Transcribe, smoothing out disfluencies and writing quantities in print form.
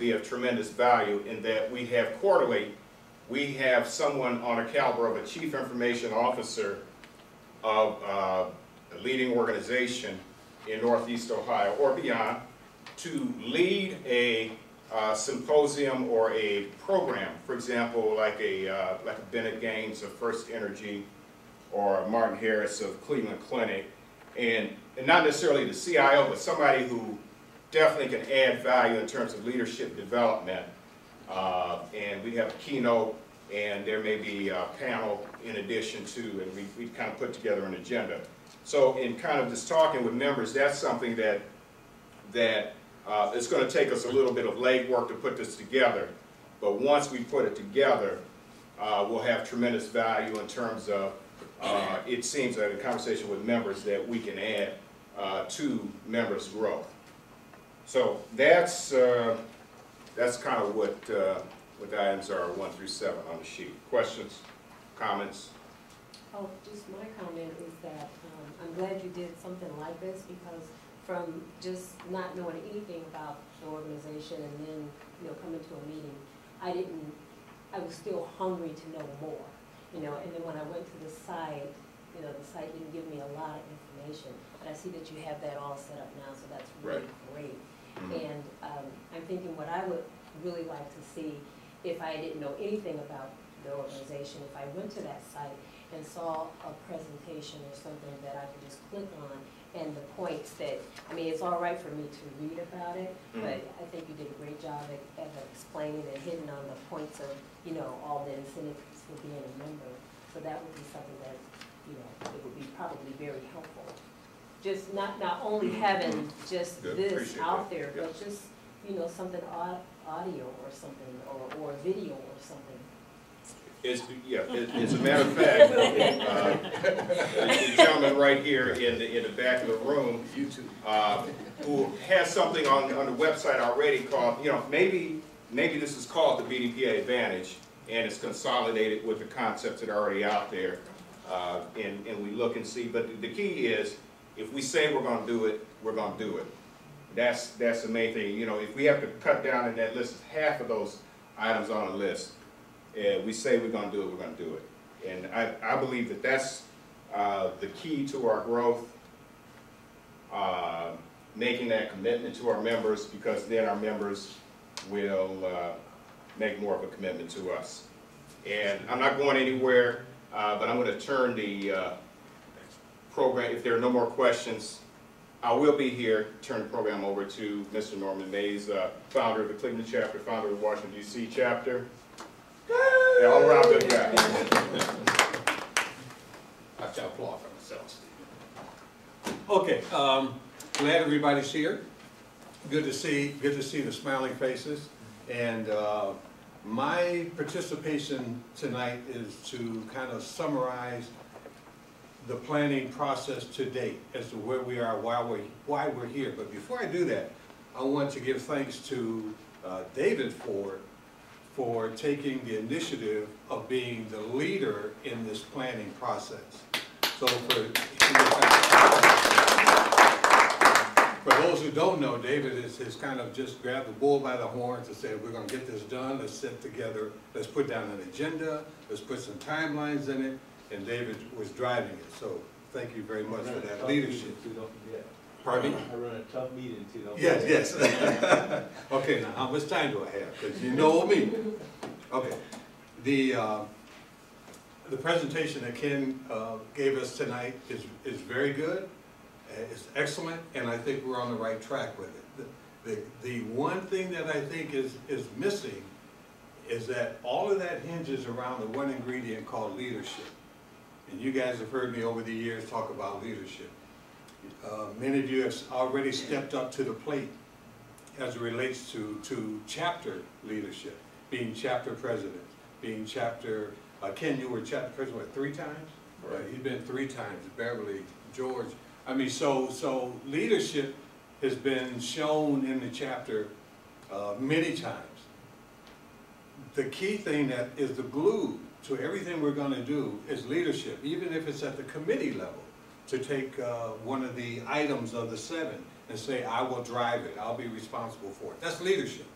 be of tremendous value in that we have quarterly, we have someone on a caliber of a chief information officer of a leading organization in Northeast Ohio or beyond to lead a symposium or a program, for example, like a Bennett Gaines of First Energy or Martin Harris of Cleveland Clinic, and not necessarily the CIO, but somebody who definitely can add value in terms of leadership development. And we have a keynote, and there may be a panel in addition to, and we kind of put together an agenda. So in kind of just talking with members, that's something that it's going to take us a little bit of legwork to put this together. But once we put it together, we'll have tremendous value in terms of, it seems like a conversation with members that we can add to members' growth. So that's kind of what the items are 1 through 7 on the sheet. Questions, comments? Oh, just my comment is that I'm glad you did something like this, because from just not knowing anything about the organization and then coming to a meeting, I was still hungry to know more, and then when I went to the site, the site didn't give me a lot of information, but I see that you have that all set up now, so that's really great. And I'm thinking what I would really like to see, if I didn't know anything about the organization, if I went to that site and saw a presentation or something that I could just click on, and the points that, it's all right for me to read about it, but I think you did a great job at explaining and hitting on the points of, all the incentives for being a member. So that would be something that, it would be probably very helpful. Just not only having just this out there, but just, something audio or something, or video or something. As a matter of fact, the gentleman right here in the back of the room, who has something on the website already called, maybe this is called the BDPA Advantage, and it's consolidated with the concepts that are already out there, and we look and see. But the key is, if we say we're going to do it, we're going to do it. That's the main thing. If we have to cut down in that list, half of those items on the list, we say we're going to do it, we're going to do it. And I believe that that's the key to our growth, making that commitment to our members, because then our members will make more of a commitment to us. And I'm not going anywhere, but I'm going to turn the program, if there are no more questions, I will be here, turn the program over to Mr. Norman Mays, founder of the Cleveland chapter, founder of the Washington, D.C. chapter. Yeah, all around good guy. I shall applaud for myself. Okay, glad everybody's here. Good to see the smiling faces. And my participation tonight is to kind of summarize the planning process to date as to where we are, why we're here. But before I do that, I want to give thanks to David for taking the initiative of being the leader in this planning process. So for those who don't know, David has kind of just grabbed the bull by the horns and said, we're going to get this done, let's sit together, let's put down an agenda, let's put some timelines in it, and David was driving it. So thank you very much for that leadership. Too, don't forget. Pardon me? I run a tough meeting too. Don't yes. Okay, now how much time do I have? Because you know me. Okay. The presentation that Ken gave us tonight is very good. It's excellent, and I think we're on the right track with it. The one thing that I think is missing is that all of that hinges around the one ingredient called leadership. And you guys have heard me over the years talk about leadership. Many of you have already stepped up to the plate as it relates to chapter leadership, being chapter president, being chapter, Ken, you were chapter president, what, 3 times? Right. He's been 3 times, Beverly, George. I mean, so leadership has been shown in the chapter many times. The key thing that is the glue to everything we're going to do is leadership, even if it's at the committee level, to take one of the items of the 7 and say, I will drive it, I'll be responsible for it. That's leadership.